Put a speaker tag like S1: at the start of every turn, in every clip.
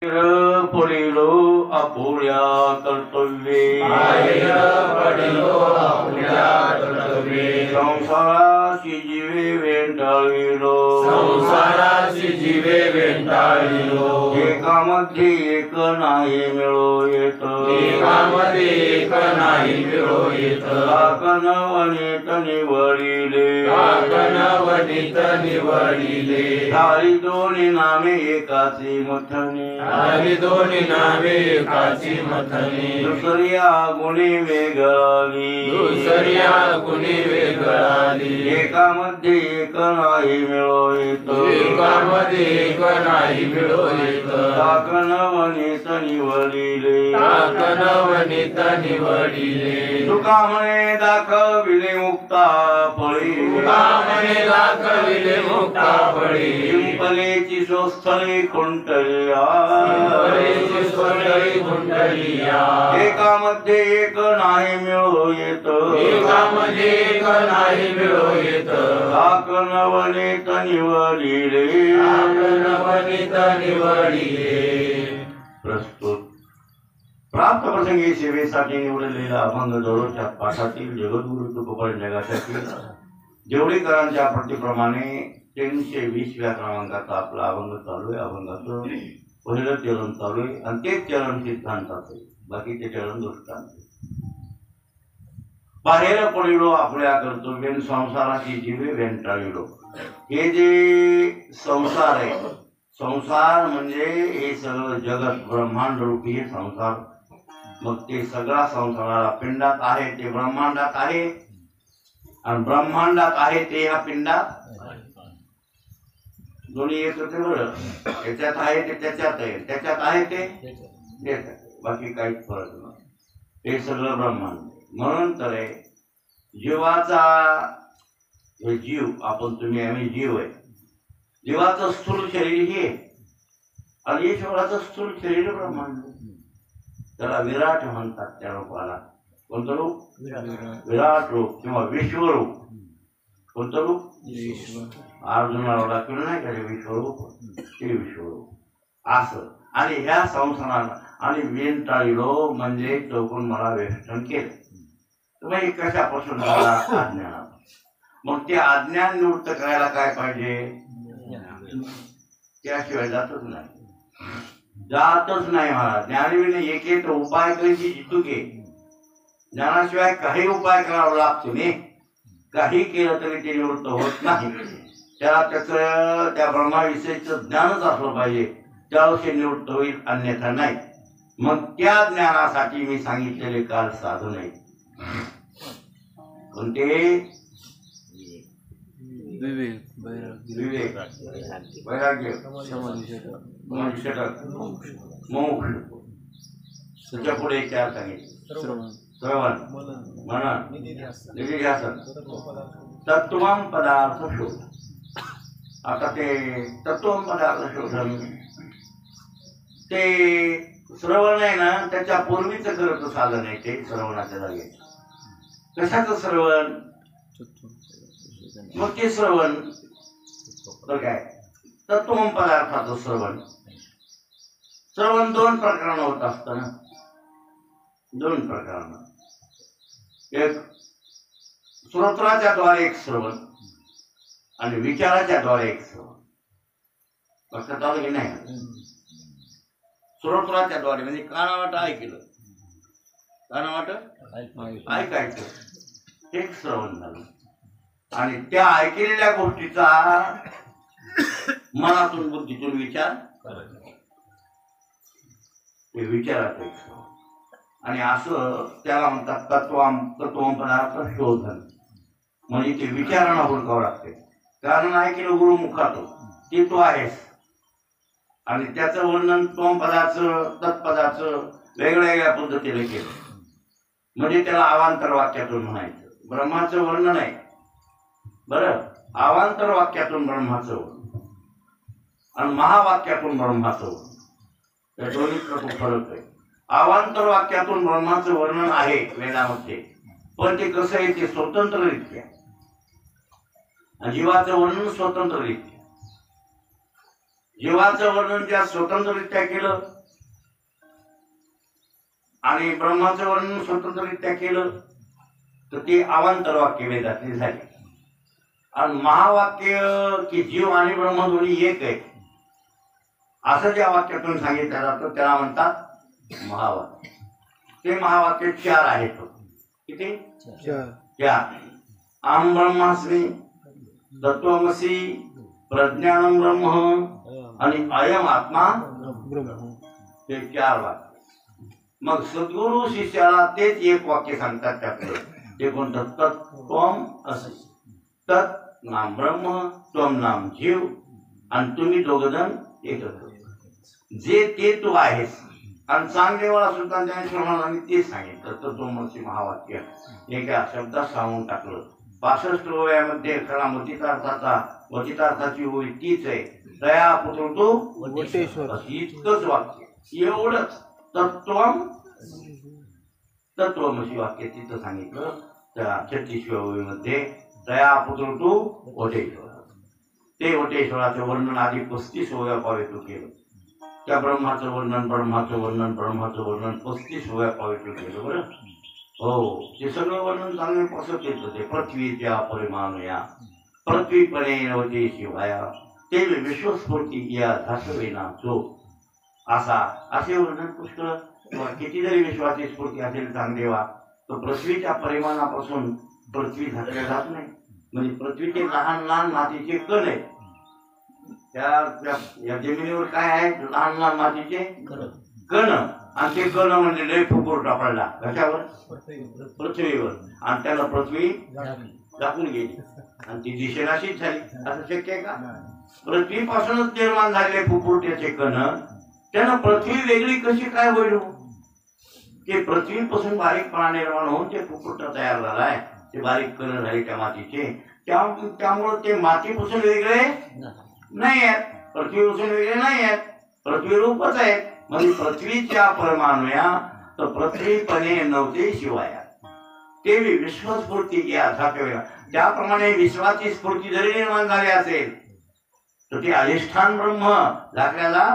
S1: पडिलो अपुऱ्या कर्तव्ये संसाराची जीवे वेंटाळिलो एकामध्ये एक नाही मिळो येत काकणवनीत निवडिले धारी दोन्ही नामे एकाची मथनी दुसऱ्या गुणी वेगळाली एकामध्ये एक नाही मिळो येत काकणवनीत निवडिले तुका म्हणे दाखविले मुक्ता फळी पिंपलेची सोस्थळे कुंटलिया एकामध्ये एक नाही मिळो येत काकणवनीत निवडिले प्रस्तुत प्राप्त प्रसंगी सेवेसाठी निवडलेला अभंग दररोजच्या पाठातील जगद्गुरु तुकोबाळ जगासाठी जेवढेकरांच्या प्रतीप्रमाणे 320व्या क्रमांकाचा आपला अभंग चालू आहे। अभंगाचं पहिलं चरण चालू आहे आणि तेच चरण सिद्धांताचं आहे, बाकीचे चरण दृष्टांत। बाहेर पडिलो आपल्या कर्तव्याने संसाराची जीवे वेंटाळिलो। हे जे संसार आहे, संसार म्हणजे हे सगळं जगत ब्रह्मांड रूपी हे संसार। मग ते सगळा संसाराला पिंडात आहे ते ब्रह्मांडात आहे आणि ब्रह्मांडात आहे ते ह्या पिंडात दोन्ही एक होते बरं। त्याच्यात आहे ते त्याच्यात आहे, त्याच्यात आहे ते त्याच्यात आहे, बाकी काहीच फरक नाही, ते सगळं ब्रह्मांड। म्हणून तर आहे जीवाचा हे जीव आपण तुम्ही आम्ही जीव आहे। जीवाचं स्थूल शरीर हे आणि ईश्वराचं स्थूल शरीर ब्रह्मांड। त्याला विराट म्हणतात त्या रूपाला। कोणतं रूप? विराट रूप किंवा विश्वरूप। कोणतं रूप? अर्जुनाला दाखवलं नाही का विश्वरूप, ते विश्वरूप असं। आणि ह्या संसाराला आणि वेंटाळिलो म्हणजे चौकून मला वेष्टन केलं। तुम्ही कशापासून झाला? अज्ञान। मग ते अज्ञान निवृत्त करायला काय पाहिजे? त्याशिवाय जातच नाही महाराज। ज्ञानविने एक उपाय करायची जितुके, ज्ञानाशिवाय काही उपाय करावा लागतो नाही। काही केलं तरी ते निवृत्त होत नाही। त्याला त्याचं त्या ब्रह्माविषयीचं ज्ञानच असलं पाहिजे, त्यावेळेस निवृत्त होईल, अन्यथा नाही। मग त्या ज्ञानासाठी मी सांगितलेले काल साधन आहे कोणते? विवेक, वैराग्य, मोक्ष। त्याच्या पुढे चार सांगितले: श्रवण, मनन, निधिध्यासन, तत्त्वम पदार्थ शोध। आता ते तत्त्वम पदार्थ शोधन ते श्रवण आहे ना, त्याच्या पूर्वीच करत साधन आहे ते श्रवणाच्या जागी। कशाचं श्रवण? मग ते श्रवण तर काय? तत्त्वम पदार्थाचं श्रवण। श्रवण दोन प्रकारानं होत असतं ना, दोन प्रकारानं। एक श्रोत्राच्या द्वारे एक श्रवण आणि विचाराच्या द्वारे एक श्रवण। लक्षात आलं की नाही? श्रोत्राच्या द्वारे म्हणजे कानावाट ऐकलं, कानावाट ऐकायचं, एक श्रवण झालं। आणि त्या ऐकलेल्या गोष्टीचा मनातून बुद्धीतून विचार ते विचाराचं एक श्रवण। आणि असं त्याला म्हणतात तत्त्वम पदार्थ शोधन। म्हणजे ते विचारांना हुडकावं लागते, कारण ऐकलं गुरुमुखातून ते तू आहेस आणि त्याचं वर्णन त्वम पदाचं तत्पदाचं वेगवेगळ्या पद्धतीने केलं। म्हणजे त्याला अवांतर वाक्यातून म्हणायचं ब्रह्माचं वर्णन आहे बरं। अवांतर वाक्यातून ब्रह्माचं वर्णन आणि महावाक्यातून ब्रह्माचं वर्णन, या दोन्हीचा खूप फरक आहे। अवांतर वाक्यातून ब्रह्माचं वर्णन आहे वेदामध्ये, पण ते कसं आहे ते स्वतंत्ररित्या, जीवाचं वर्णन स्वतंत्ररित्या। जीवाचं वर्णन त्या स्वतंत्ररित्या केलं आणि ब्रह्माचं वर्णन स्वतंत्ररित्या केलं तर ते अवांतर वाक्य वेदातली झाली. आणि महावाक्य की जीव आणि ब्रह्म दोन्ही एक आहे असं ज्या वाक्यातून सांगितलं जातं त्याला म्हणतात महावाक्य. ते महावाक्य 4 आहेत. किती? 4. अहं ब्रह्मास्मि, तत्त्वमसि, प्रज्ञानं ब्रह्म आणि अयम आत्मा ब्रह्म. हे 4 वाक्य. मग सद्गुरु शिष्याला तेच एक वाक्य सांगतात त्यातलं. ते कोणतं? तत्त्वम असि. तत् नाम ब्रह्म, त्वम नाम जीव आणि तुम्ही दोघजण एकत्र. जे ते तू आहेस. आणि चांगदेवाला सुद्धा ज्ञानेश्वरांनी तेच सांगितलं. तत्त्वमसि महावाक्य एका शब्दात सांगून टाकलं. 65 ओव्यामध्ये खरा वचितार्थाची ओळी तीच आहे. दया पुत्र तो वटेश्वर. इतकंच वाक्य, एवढंच. तत्त्वमसि वाक्य तिथं सांगितलं त्या 36व्या ओळीमध्ये. दया पुत्र तू वटेश्वर. ते वटेश्वराचं वर्णन आधी 35 ओव्या पावेतू केलं. त्या ब्रह्माचं वर्णन 35 ओव्या पावेतू केलं. बरं हो, ते सगळं वर्णन चांगलं कसं केलं. ते पृथ्वीच्या परिमाणया पृथ्वीपणे नवते शिवाया ते विश्वस्फूर्ती या धासवेना जो असे वर्णन पुष्कळ. किती जरी विश्वाची स्फूर्ती असेल चांगदेवा तर पृथ्वीच्या परिमाणापासून पृथ्वी झाकल्या जात नाही. म्हणजे पृथ्वीचे लहान लहान मातीचे कण आहेत. त्या जमिनीवर काय आहे? लहान लहान मातीचे कण. आणि ते कण म्हणजे लय फुकूर टापडला कशावर? पृथ्वीवर. आणि त्याला पृथ्वी झाकून गेली आणि ती दिशेनाशीच झाली. असं शक्य आहे का? पृथ्वीपासूनच निर्माण झालेले फुफुरट्याचे कण त्यानं पृथ्वी वेगळी कशी काय होईल? ते पृथ्वीपासून बारीकपणा निर्माण होऊन ते फुफुरटा तयार झालाय. ते बारीक कण झाले त्या मातीचे. त्यामुळे ते मातीपासून वेगळे नाही आहेत, पृथ्वीपासून वेगळे नाही आहेत. पृथ्वी रूपच आहेत. म्हणजे पृथ्वीच्या परमाणुया तर पृथ्वीपणे नव्हते शिवाया ते विश्वस्फूर्ती या झाकवेला. त्याप्रमाणे विश्वाची स्फूर्ती जरी निर्माण झाली असेल तर ते अधिष्ठान ब्रह्म झाकल्याला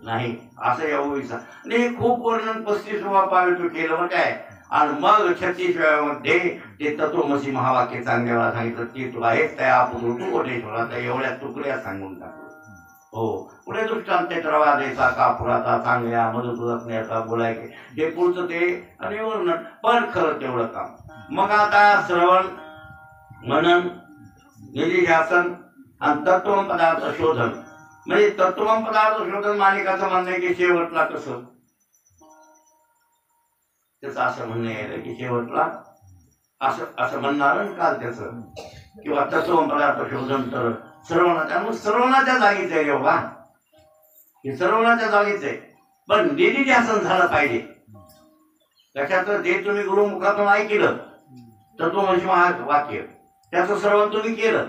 S1: नाही असं या ओळीचा. आणि खूप वर्णन 35व्या पावेतू केलं बरं काय. आणि मग 36व्यामध्ये ते तत्त्वमसि महावाक्य चांगदेवाला सांगितलं. ते तुला हेच त्या आपण तू कोटेश्वराचा एवढ्या तुकड्या सांगून टाकलं. हो, पुढे दृष्टांत रवादेचा कापुराचा चांगल्या मधुतुरत्न्याचा बोलायचे हे पुढचं ते आणि वर्णन. पण खरं तेवढं काम. मग आता श्रवण मनन निधिध्यासन आणि तत्त्वम पदार्थ शोधन. म्हणजे तत्त्वम पदार्थ शोधन मालिकाचं म्हणणं आहे की शेवटला कसं त्याचं असं म्हणणं आहे की शेवटला असं म्हणणार काल त्याचं किंवा तत्त्वम पदार्थ शोधन तर श्रवणाच्या जागीच आहे रे बाबा. हे श्रवणाच्या जागीच आहे. पण निधिध्यासन झालं पाहिजे. कशाचं? जे तुम्ही गुरुमुखातून ऐकलं तत्त्वमसि वाक्य त्याचं श्रवण तुम्ही केलं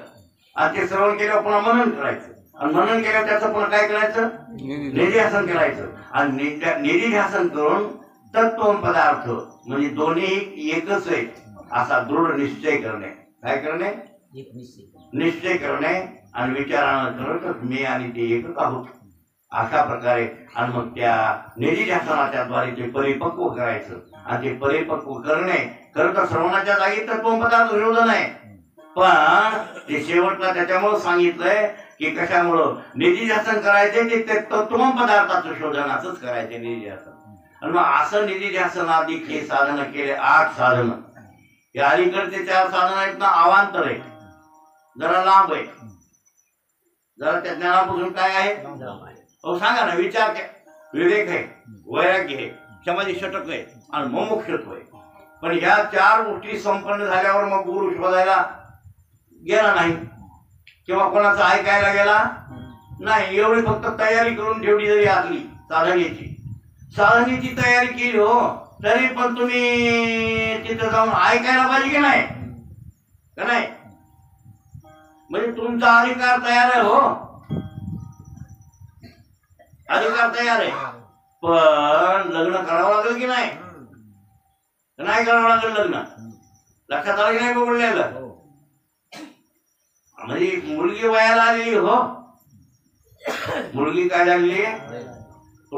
S1: आणि ते श्रवण केल्यावर पुन्हा मनन करायचं. आणि मनन केल्यावर त्याचं पुन्हा काय करायचं? निधिध्यासन करायचं. आणि निधिध्यासन करून तत्त्वम पदार्थ म्हणजे दोन्ही एकच आहे असा दृढ निश्चय करणे. काय करणे? निश्चय करणे आणि विचारानं करत मी आणि ते एकच आहोत अशा प्रकारे. आणि मग त्या निधिध्यासनाच्या द्वारे ते परिपक्व करायचं. आणि ते परिपक्व करणे खरं तर श्रवणाच्या जागी तत्त्वम पदार्थ शोधन आहे. पण ते शेवटला त्याच्यामुळे सांगितलंय की कशामुळं निधिध्यासन करायचे ते तत्त्वम पदार्थाचं शोधनाचंच करायचे निधिध्यासन. आणि मग असं निधिध्यासनाधिक हे साधन केले 8 साधन. हे अलीकडचे 4 साधन आहेत ना अवांतर आहे, जरा लांब आहे. जरा त्या ज्ञानापासून काय आहे? हो सांगा ना. विचार विवेक आहे, वैराग्य आहे, समाधी षटक आहे आणि मुमुक्षत्व आहे. पण ह्या 4 गोष्टी संपन्न झाल्यावर मग गुरु शोधायला गेला नाही किंवा कोणाचं ऐकायला गेला नाही. एवढी फक्त तयारी करून ठेवली जरी असली साधनेची तयारी केली हो तरी पण तुम्ही तिथं जाऊन ऐकायला पाहिजे की नाही? का नाही? म्हणजे तुमचा अधिकार तयार आहे हो, अधिकार तयार आहे. पण लग्न करावं लागेल की नाही? नाही करावं लागेल लग्न. लक्षात आलं की नाही? बोललेलं म्हणजे मुलगी वयाला आलेली हो मुलगी काय झालेली आहे,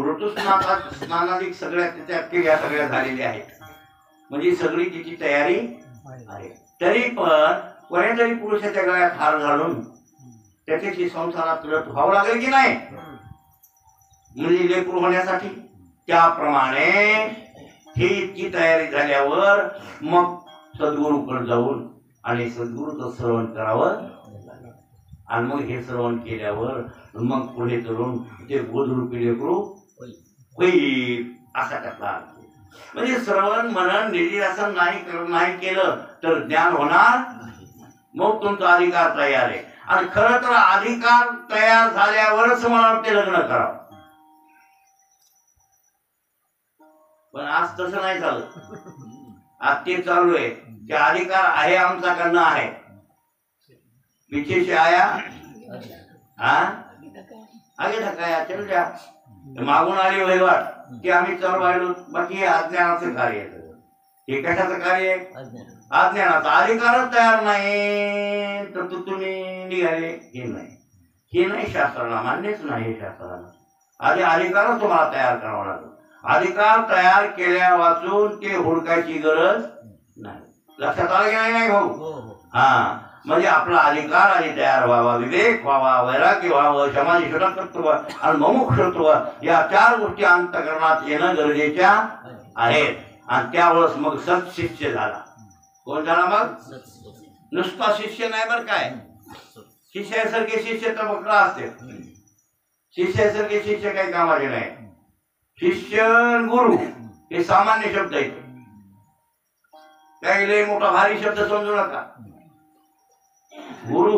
S1: ऋतुस्नानाधिक सगळ्या त्याच्या क्रिया सगळ्या झालेल्या आहेत, म्हणजे सगळी तिची तयारी आहे. तरी पण कोणीतरी पुरुषाच्या गळ्यात हार घालून त्याच्याशी संसारात तुरत व्हावं लागेल की नाही, म्हणजे लेकरू होण्यासाठी. त्याप्रमाणे ही इतकी तयारी झाल्यावर मग सद्गुरूकडे जाऊन आणि सद्गुरूचं श्रवण करावं, आणि मग हे श्रवण केल्यावर मग पुढे करून ते बोधरूपी लेकरू होईल असा त्यातला. म्हणजे श्रवण मनन निधिध्यासन नाही केलं तर ज्ञान होणार, मग तुमचा अधिकार तयार आहे. आणि खरं तर अधिकार तयार झाल्यावरच मला वाटते लग्न करावं, पण आज तसं नाही झालं. आज ते चालू आहे की अधिकार आहे आमचा कडनं आहे, पीछे से आया आगे धकाया चल जा. मागून आली वहिवाट की आम्ही चालू राहिलो, बाकी हे अज्ञानाचं कार्य आहे. हे कशाचं कार्य आहे, अज्ञानाचा. अधिकारच तयार नाही तर तुम्ही निघाले, हे नाही शास्त्राला मान्यच नाही. हे शास्त्राला आधी अधिकारच तुम्हाला तयार करावा लागतो. अधिकार तयार केल्या वाचून ते हुडकायची गरज नाही. लक्षात आलं की नाही भाऊ? हा, म्हणजे आपला अधिकार आधी तयार व्हावा, विवेक व्हावा, वैराग्य व्हावं, समाधी षटकत्व आणि मुमुक्षत्व या 4 गोष्टी अंतःकरणात येणं गरजेच्या आहेत. आणि त्यावेळेस मग सत्शिष्य झाला. कोण झाला मग? नुसता शिष्य नाही बरं काय, शिष्यासारखे शिष्य तर बकरा असते. शिष्यासारखे शिष्य काही कामाचे नाही. शिष्य गुरु हे सामान्य शब्द आहेत, काही लय मोठा भारी शब्द समजू नका. गुरु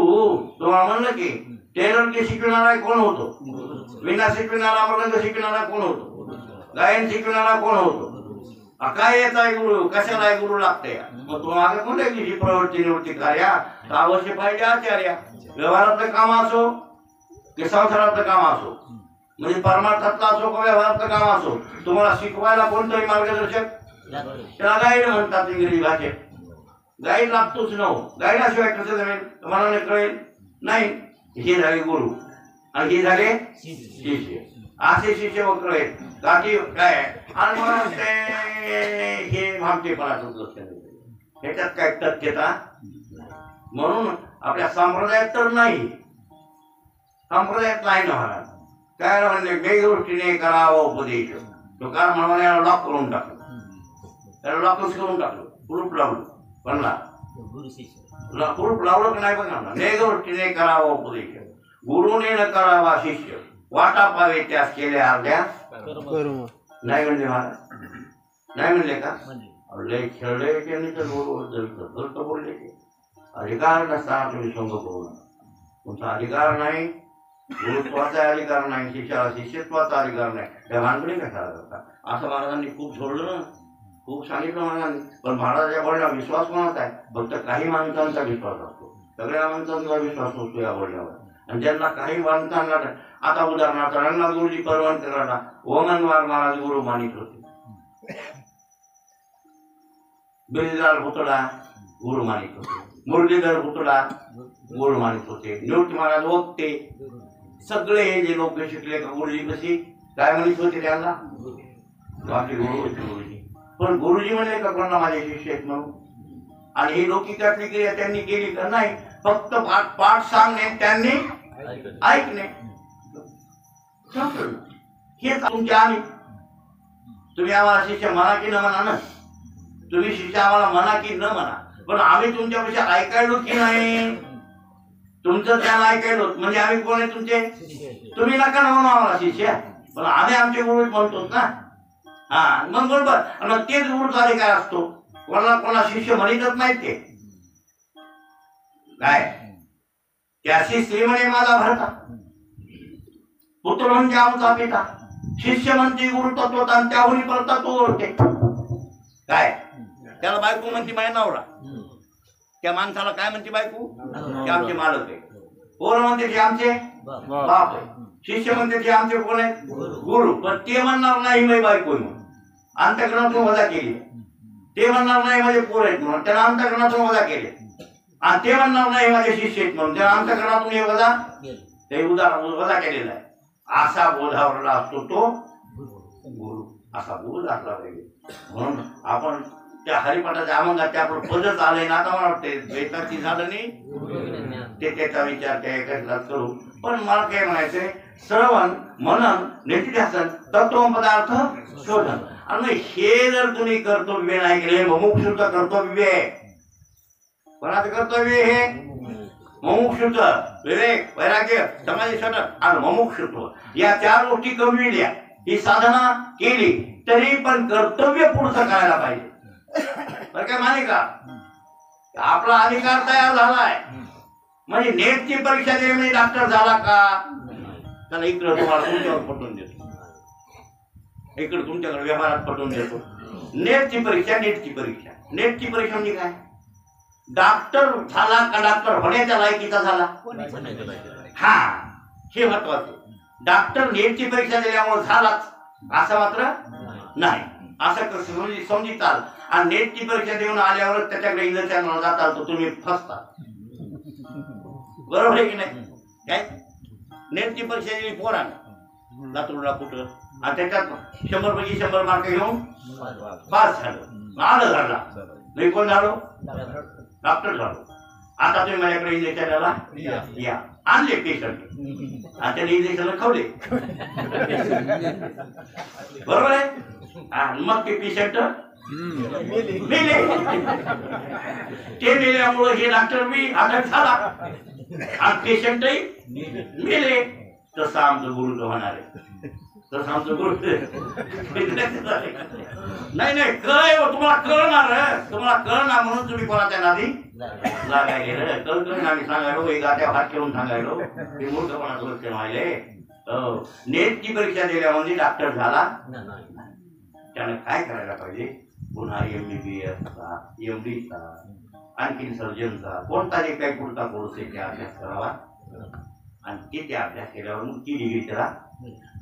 S1: तुम्हाला म्हणलं की टेलर के शिकवणारा कोण होतो, विणा शिकवणारा, मृदंग शिकवणारा कोण होतो, गायन शिकवणारा कोण होतो, काय येत आहे गुरु, कशाला गुरु लागते. मग तू मागे म्हणले की ही प्रवृत्ती निवृत्ती कार्या अवश्य पाहिजे आचार्य. व्यवहारातलं काम असो की संसारातलं काम असो, म्हणजे परमार्थातलं असो का व्यवहारातलं काम असो, तुम्हाला शिकवायला कोणतरी मार्गदर्शक, त्याला गाईड म्हणतात इंग्रजी भाषेत. गाईड लागतोच न, गाईडाशिवाय कसं जमेल, तुम्हाला नाही कळेल नाही. हे झाले गुरु आणि हे झाले शिष्य. असे शिष्य वक्र आहेत काठी काय, आणि म्हणून ते हे भामटेपणाचं लक्षण, ह्याच्यात काय तथ्यता. म्हणून आपल्या संप्रदायात तर नाही, संप्रदायात नाही ना महाराज. काय म्हणले, बेगोष्टीने करावा उपदेश. तुकार म्हणून लॉक करून टाकलं, त्याला लॉकच करून टाकलं, कुलूप लावलं. म्हणला कुलूप लावलं की नाही बघा ना. बेगोष्टीने करावा उपदेश, गुरुने न करावा शिष्य, वाटा पावे त्यास केल्या अर्ध्या. नाही म्हणले महाराज, नाही म्हणले का? लय खेळले त्यांनी तर बरोबर बोलले की अधिकार नसताना तुम्ही संघ करू नका. तुमचा अधिकार नाही, गुरुत्वाचा अधिकार नाही, शिष्याला शिष्यत्वाचा अधिकार नाही. त्या भानगडी कशाला करता? असं महाराजांनी खूप सोडलं ना, खूप सांगितलं महाराजांनी. पण महाराजाच्या बोलण्यावर विश्वास कोणाचा आहे? फक्त काही माणसांचा विश्वास असतो, सगळ्या माणसांचा विश्वास नसतो या बोलण्यावर. आणि ज्यांना काही माणसांना, आता उदाहरणार्थ रंगनाथ गुरुजी परवणकरांना ओमनवार महाराज गुरु मानित होते, बिलदार पुतळा गुरु मानित होते, मुरलीधर पुतळा गुरु मानित होते, निवृत्ती महाराज ओकते, सगळे हे जे लोक शिकले का गुरुजी कशी काय म्हणत होते त्यांना आपले गुरु होते गुरुजी. पण गुरुजी म्हणले का कोणा माझे शिष्य आहेत म्हणून? आणि ही लौकिकातली क्रिया त्यांनी केली का? नाही. फक्त पाठ सांगणे, त्यांनी ऐकणे, हे तुमच्या. आम्ही तुम्ही आम्हाला शिष्य म्हणा की न म्हणा ना, तुम्ही शिष्य आम्हाला म्हणा की न म्हणा, पण आम्ही तुमच्यापेक्षा ऐकायलो की नाही? तुमचं ज्ञान ऐकायलो म्हणजे आम्ही कोण आहे तुमचे? तुम्ही नका ना म्हणून आम्हाला शिष्य, पण आम्ही आमचे गुरु म्हणतो ना. हा, मग बरोबर. मग तेच गुरुचा अधिकार असतो, कोणा शिष्य म्हणतच नाहीत ते. काय त्याशी स्त्री म्हणे माझा भरता, पुत्र म्हणजे आमचा पिता, शिष्य म्हणते गुरु तत्वता, आणि त्याहून परता तो ओळखते. काय त्याला बायको म्हणते माझ्या नवरा, त्या माणसाला काय म्हणते बायको? ते आमचे मालक आहे. पोर म्हणते ते आमचे बाप आहे, शिष्य म्हणते ते आमचे कोण आहेत? गुरु. पण ते म्हणणार नाही मी बायको म्हणून, अंतःकरणातून वजा केली. ते म्हणणार नाही माझे पोर आहेत म्हणून, त्याला अंतःकरणातून वजा केले. आणि ते म्हणणार नाही माझे शिष्य आहेत म्हणून, त्याला अंतःकरणातून हे वजा ते वजा केलेला आहे. असा बोधावरला असतो तो गुरु, असा बोध असला पाहिजे. म्हणून आपण त्या हरिपाठाच्या अभंगाच्या आपण पदच आलंय ना, आता मला वाटते वेताची झालं नाही ते त्याचा विचार त्या एकाच करू. पण मला काय म्हणायचंय, श्रवण मनन निधिध्यासन तत्व पदार्थ शोधन. आणि हे जर तुम्ही कर्तव्य नाही केले, मुमुक्षुचं कर्तव्य आहे. कोणाचं कर्तव्य हे? मुमुक्षुचं. विवेक, वैराग्य, समाधी सटक आणि मुमुक्षुत्व या 4 गोष्टी कमविल्या, ही साधना केली तरी पण कर्तव्य पुढचं करायला पाहिजे. बरं काय माने का? आपला अधिकार तयार झालाय म्हणजे नेटची परीक्षा दिली म्हणजे डॉक्टर झाला का? त्याला इकडं तुम्हाला तुमच्यावर पटवून देतो, इकडे तुमच्याकडे व्यवहारात पटवून देतो. नेटची परीक्षा, नेटची परीक्षा, नेटची परीक्षा म्हणजे काय? डॉक्टर झाला का डॉक्टर होण्याच्या लायकीचा झाला? हा, हे महत्वाचं. डॉक्टर नेटची परीक्षा दिल्यामुळे झालाच असं मात्र नाही, असं समजी चाल. आणि नेटची परीक्षा देऊन आल्यावर त्याच्याकडे इंजेक्शन जाताल तर तुम्ही फसता. बरोबर आहे की नाही? काय नेटची परीक्षा दिली पोरांना लातूरला कुठं, आणि त्याच्यात 100 पैकी 100 मार्क घेऊन पास झालं, आलं झाला नाही. कोण झालो? डॉक्टर झालो. आता तुम्ही माझ्याकडे इंजेक्शनला या, आणले पेशंट आणि त्याने इंजेक्शन खावले. बरोबर आहे? मग ते पेशंट मेले. ते मेल्यामुळे हे डॉक्टर बी अटक झाला आणि पेशंटही मेले. तसं आमचं गुरु होणार आहे, तसं आमचं गुरु नाही कळ तुम्हाला कळणार, तुम्हाला कळणार म्हणून तुम्ही कोणाच्या नादी लागायले. कळकळून आम्ही सांगायलो, एक गात्या भात ठेवून सांगायलो, ते मूर्खपणाचं लक्ष व्हायले. नेटची परीक्षा दिल्यामध्ये डॉक्टर झाला, त्याने काय करायला पाहिजे? पुन्हा MBBSचा, MDचा, आणखीन सर्जनचा कोणता जे काही पुढचा कोर्स आहे त्या अभ्यास करावा आणि ते अभ्यास केल्यावर मग ती डिग्री त्याला.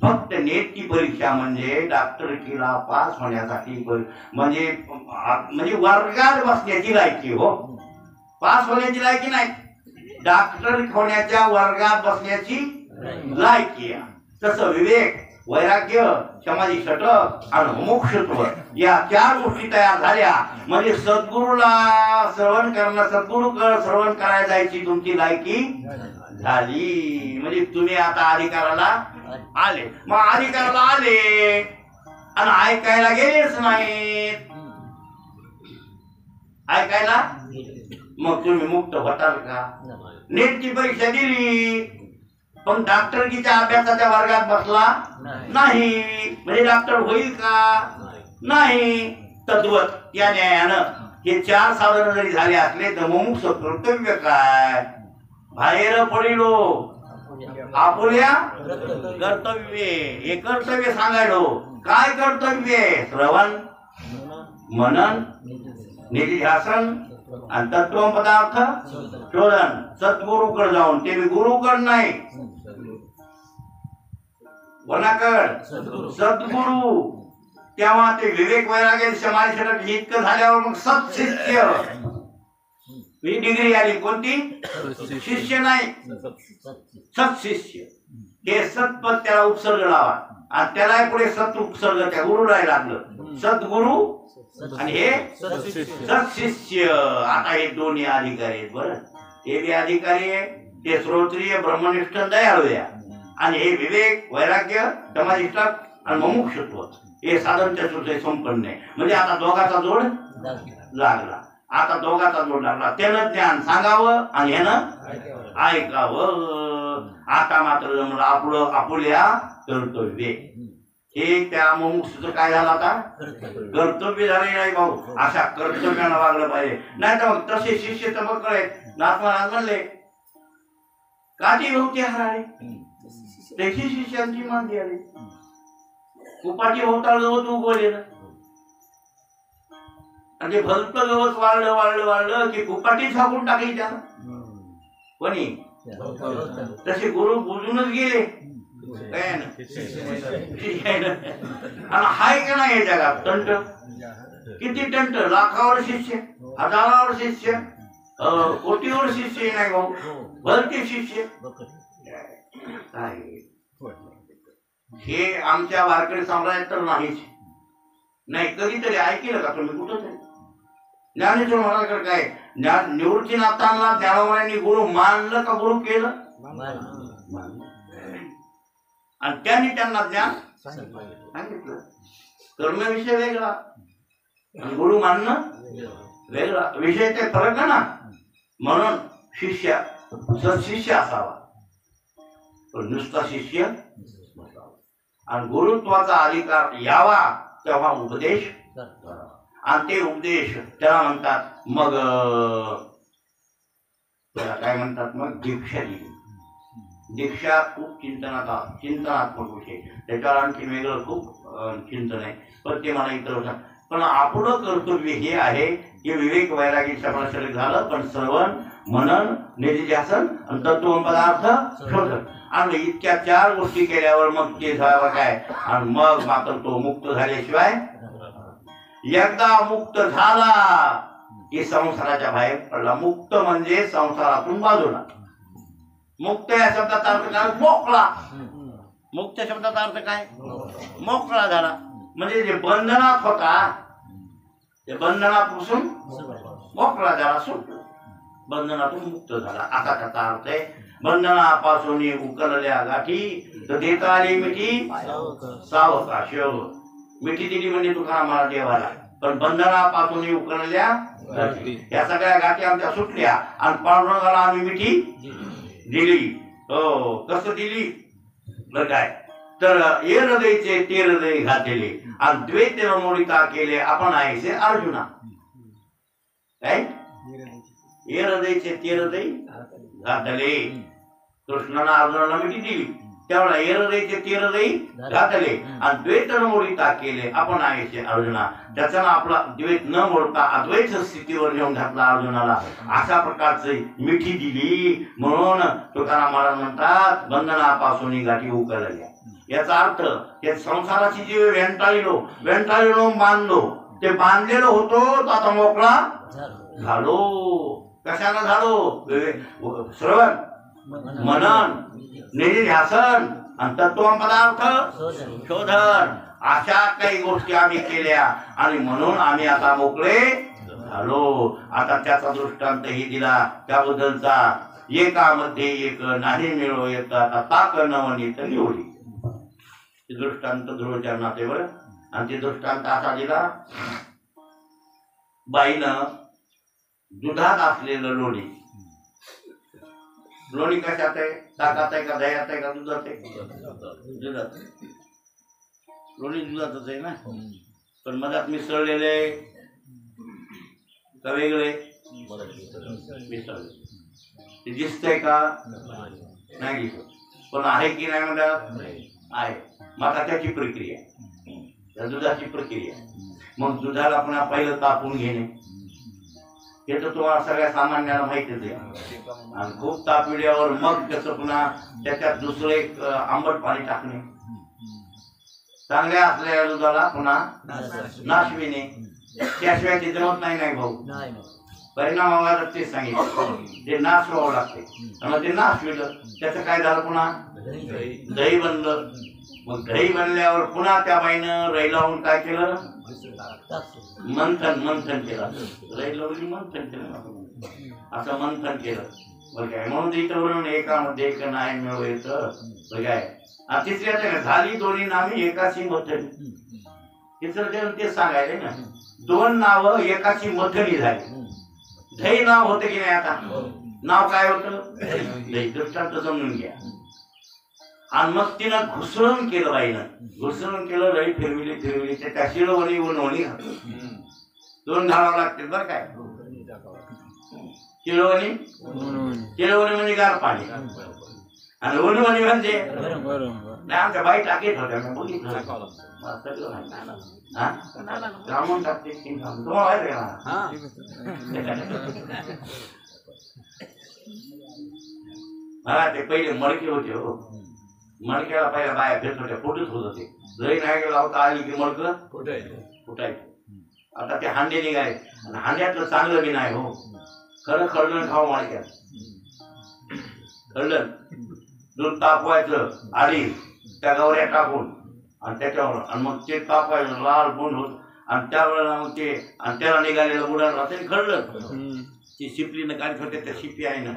S1: फक्त नेटची परीक्षा म्हणजे डॉक्टरकीला पास होण्यासाठी म्हणजे वर्गात बसण्याची लायकी. हो, पास होण्याची लायकी नाही, डॉक्टर होण्याच्या वर्गात बसण्याची लायकी. तसं विवेक, वैराग्य, समाधी सटक आणि मुमुक्षुत्व या 4 गोष्टी तयार झाल्या म्हणजे सद्गुरूला श्रवण करणं, सद्गुरूकडे श्रवण करायला जायची तुमची लायकी झाली. म्हणजे तुम्ही आता अधिकाराला आले. मग अधिकाराला आले आणि ऐकायला गेलेच नाहीत, ऐकायला मग तुम्ही मुक्त होताल का? नेटची परीक्षा दिली पण डॉक्टरकीच्या अभ्यासाच्या वर्गात बसला नाही म्हणजे डॉक्टर होईल का? नाही. तद्वत या न्यायानं हे 4 साधन जरी झाले असले तर मुमुक्ष कर्तव्य काय? बाहेर पडिलो आपुल्या कर्तव्य. हे कर्तव्य सांगायलो. काय कर्तव्य? श्रवण मनन निधिध्यासन आणि तत्व पदार्थ शोधन. सद्गुरूकडे जाऊन, ते गुरुकड नाही, कोणाकड? सद्गुरु. तेव्हा ते विवेक वैराग्य समाधी सटक इतकं झाल्यावर मग सत्शिष्य ही डिग्री आली. कोणती? शिष्य नाही, सत्शिष्य. हे सत्पद त्याला उपसर्ग लावा आणि त्याला पुढे सत उपसर्ग त्या गुरुला लागलं. सद्गुरु आणि हे सत्शिष्य. आता हे दोन्ही अधिकारी आहेत. बरं, हे बी अधिकारी आहे, ते श्रोत्रिय ब्रह्मनिष्ठ दयाळू आहे. आणि हे विवेक वैराग्य समाधिष्ठक आणि मुमुक्षुत्व हे साधन चतुर्थ संपन्न आहे. म्हणजे आता दोघाचा जोड लागला. आता दोघाचा जोड लागला. त्यानं ज्ञान सांगावं आणि ह्यानं ऐकावं. आता मात्र आपलं आपुल्या कर्तव्य. हे त्या मुमुक्षुचं काय झालं? आता कर्तव्य झाले नाही भाऊ. अशा कर्तव्यानं वागलं पाहिजे. नाही तर मग तसे शिष्य तर मग कळे नाथमहाराज म्हणले काठी होती हराळे त्याची शिष्यांची मांदी आली. कुपाटी होताळ गवत उगवलेलं आणि ते भलतं गवत वाळलं वाळलं वाळलं की कुपाटी झाकून टाकली त्यानं. कोणी? तसे गुरु बुजूनच गेले. आणि हाय का नाही जगात तंट? किती तंट? लाखावर शिष्य, हजारावर शिष्य, कोटीवर शिष्य नाही भाऊ, भलते शिष्य. काय हे आमच्या वारकरी सम्राट तर नाहीच नाही. कधीतरी ऐकलं का तुम्ही कुठं तरी ज्ञानेश्वर महाराजांकडे काय निवृत्तीनाथांना ज्ञानोबांनी गुरु मानलं का गुरु केलं? आणि त्यांनी त्यांना ज्ञान सांगितलं. कर्मविषय वेगळा आणि गुरु मानणं वेगळा विषय, ते फरक आहे ना. म्हणून शिष्य सत्शिष्य असावा, पण नुसता शिष्य नसावा. आणि गुरुत्वाचा अधिकार यावा तेव्हा उपदेश करावा. आणि ते उपदेश त्याला म्हणतात मग त्याला काय म्हणतात मग दीक्षा दिली. दीक्षा खूप चिंतनात्मक विषय, त्याच्यावर आणखी वेगळं खूप चिंतन आहे, पण ते मला इतर होतं. पण आपलं कर्तव्य हे आहे की विवेक वैरागी सगळं झालं, पण श्रवण मनन निधिध्यासन आणि तत्व पदार्थ शोधन आणि इतक्या 4 गोष्टी केल्यावर मग ते झालं काय. आणि मग मात्र तो मुक्त झाल्याशिवाय, एकदा मुक्त झाला की संसाराच्या बाहेर पडला. मुक्त म्हणजे संसारातून बाजूला. मुक्त या शब्दाचा अर्थ काय? मोकळा. मुक्त शब्दाचा अर्थ काय? मोकळा झाला. म्हणजे जे बंधनात होता ते बंधनापासून मोकळा झाला, सुटला, बंधनातून मुक्त झाला. आता त्याचा अर्थ आहे बंधनापासून उकलल्या गाठी तर देता आली मिठी सावकाश. मिठी दिली म्हणजे तुकारामाला देवाला, पण बंधनापासून उकलल्या गाठी या सगळ्या गाठी आमच्या सुटल्या आणि पांडुरंगाला आम्ही मिठी दिली. हो, कसं दिली बरं काय तर ये हृदयचे ते हृदय घातले आणि द्वैत मोडिता केले आपण आहेसे अर्जुना. काय ये हृदयचे ते हृदय घातले, कृष्णाला अर्जुनाला मिठी दिली त्यावेळेला ये हृदयचे ते हृदय घातले आणि द्वैत मोडिता केले आपण आहेसे अर्जुना. त्याचा आपला द्वैत न मोडता अद्वैत स्थितीवर घेऊन घातला अर्जुनाला. अशा प्रकारचे मिठी दिली म्हणून तुकाराम महाराज म्हणतात बंधनापासून गाठी उकलल्या. याचा अर्थ या संसाराची जी वेंटाळलो बांधलो, ते बांधलेलो होतो तो आता मोकळा झालो. कशाला झालो? श्रवण मनन निधिध्यासन आणि तत्व पदार्थ शोधन अशा काही गोष्टी आम्ही केल्या आणि म्हणून आम्ही आता मोकळे झालो. आता त्याचा दृष्टांत ही दिला त्याबद्दलचा. एकामध्ये एक नाही मिळो एक आता ताक नवनीत निवडी. दृष्टांत ध्रुवचरणातेवर आणि ते दृष्टांत असा दिला. बाईनं दुधात असलेलं लोणी, लोणी कशात आहे? ताकात आहे का दह्यात आहे का दुधात आहे? दुधात. लोणी दुधातच आहे ना, पण मधात मिसळलेले का वेगळे मिसळले. ते दिसतंय का? नाही दिसत, पण आहे की नाही म्हणतात आहे. मग त्याची प्रक्रिया, त्या दुधाची प्रक्रिया. मग दुधाला पुन्हा पहिलं तापून घेणे हे तर तुम्हाला सगळ्या सामान्याला माहितीच आहे. आणि खूप तापविल्यावर मग त्याचं पुन्हा त्याच्यात दुसरं एक आंबट पाणी टाकणे. चांगल्या असलेल्या दुधाला पुन्हा नाशविणे. त्याशिवाय ते जमत नाही भाऊ. परिणाम ते सांगितलं ते नाश व्हावं लागते. त्यामुळे ते नाशविलं त्याचं काय झालं? पुन्हा दही बनलं. मग दही बनल्यावर पुन्हा त्या बाईनं रई लावून काय केलं? मंथन केलं. रई लावली मंथन केलं, असं मंथन केलं बरं काय. म्हणून इथं एकामध्ये एक नाही मिळव येतं बरं काय. तिसऱ्या झाली दोन्ही नावे एकाची मथनी. तिसरं ते सांगायले ना, 2 नावं एकाची मथनी झाली. दही नाव होतं की नाही? आता नाव काय होतं? दही. दृष्टांत समजून घ्या. आणि मग तिनं घुसळण केलं बाईनं, घुसळण केलं. रई फिरविली त्या शिळवणी उन्हवणी घातली. 2 घालावं लागतील बरं काय. शिळवणी म्हणजे गार पाणी आणि उन्हवणी म्हणजे नाही. आमच्या बाई टाकीत होत्या, मी बघितलं ब्राह्मण टाकते तुम्हाला मला ते पहिले मडके होते. हो, मडक्याला पहिल्या बाया भेट होत्या, फुटत होत होते. लई नाही लावता आली की मडकं फुटायचं. आता ते हांडे निघाले आणि हांड्यातलं चांगलं बी नाही. हो, खरं खरडण खाऊ मडक्यात. खरडण दूध तापवायचं आधी त्या गवऱ्या टाकून आणि त्याच्यावर आणि मग ते तापवायचं लाल बुंद होत आणि त्यावेळेला मग ते आणि त्याला निघालेलं बुडाला राहते खळलं ती शिपलीनं काढत होते त्या शिपी आहे ना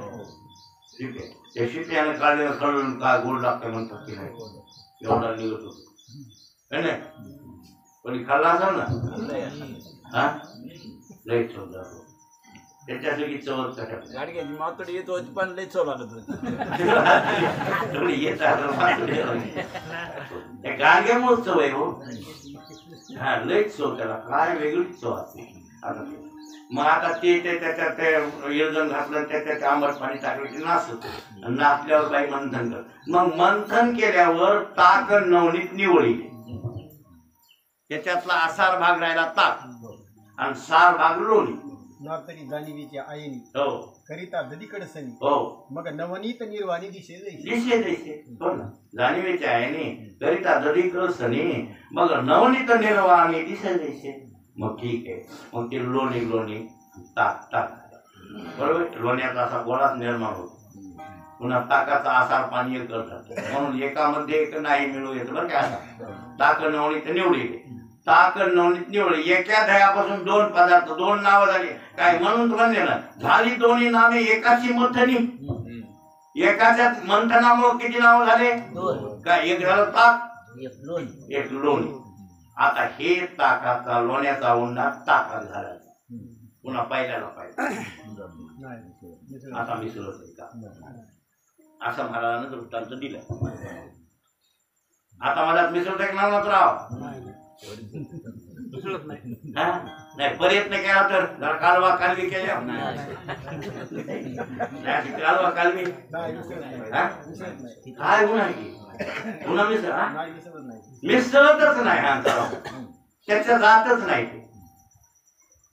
S1: शिपी त्या शिप्यानं काढलेलं खळून काय गोड लागतं म्हणतात की नाही एवढा निघत होतो नाही कोणी खाल्ला असाल ना हा लई चव जातो त्याच्यासाठी चवच कशात
S2: गाडग्याची मातोडी येत होती पण लई चव लागत
S1: होती येत त्या गाडग्यामुळे चव आहे हो हा लईच चव त्याला काय वेगळीच चव असते आता मग आता ते त्याच्यात ते योजन घातलं त्याच्यात आंबट पाणी टाकलं की नाचत नाचल्यावर बाई मंथन कर मग मंथन केल्यावर ताक नवनीत निवळी त्याच्यातला आसार भाग राहिला ताक आणि सार भाग लोणी
S3: नातरी जाणीवीच्या आईनी
S1: हो
S3: करिता ददीकडे सनी
S1: हो
S3: मग नवनीत निर्वाणी दिशे
S1: दिशे हो ना जाणीवीच्या आईने करिता ददीकडे सनी मग नवनीत निर्वाणी दिशे मग ठीक आहे मग ते लोणी ताक बरोबर लोण्याचा असा गोळाच निर्माण होतो पुन्हा ताकाचा आसार पाणी करतात म्हणून एकामध्ये एक नाही मिळू येत बरं का ताक नवनीत निवडी ताक नवनीत निवडी एका दह्यापासून दोन पदार्थ दोन नावं झाली काय म्हणून म्हणले ना झाली दोन्ही नावे एकाची मंथनी एकाच्या मंथनामुळे किती नावं झाले काय एक झालं ताक एक लोणी आता हे ताकाचा लोण्याचा उंडा ताकात घालायचा पुन्हा पहिल्याला पाहिजे आता मिसळत का असं महाराजांना दृष्टांत दिलं आता मला मिसळत एक नाव राव नाही प्रयत्न केला तर जरा कालवा कालवी केल्या कालवा कालवी काय गुन्हा पुन्हा मिसळतच नाही हा त्याच्या जातच नाही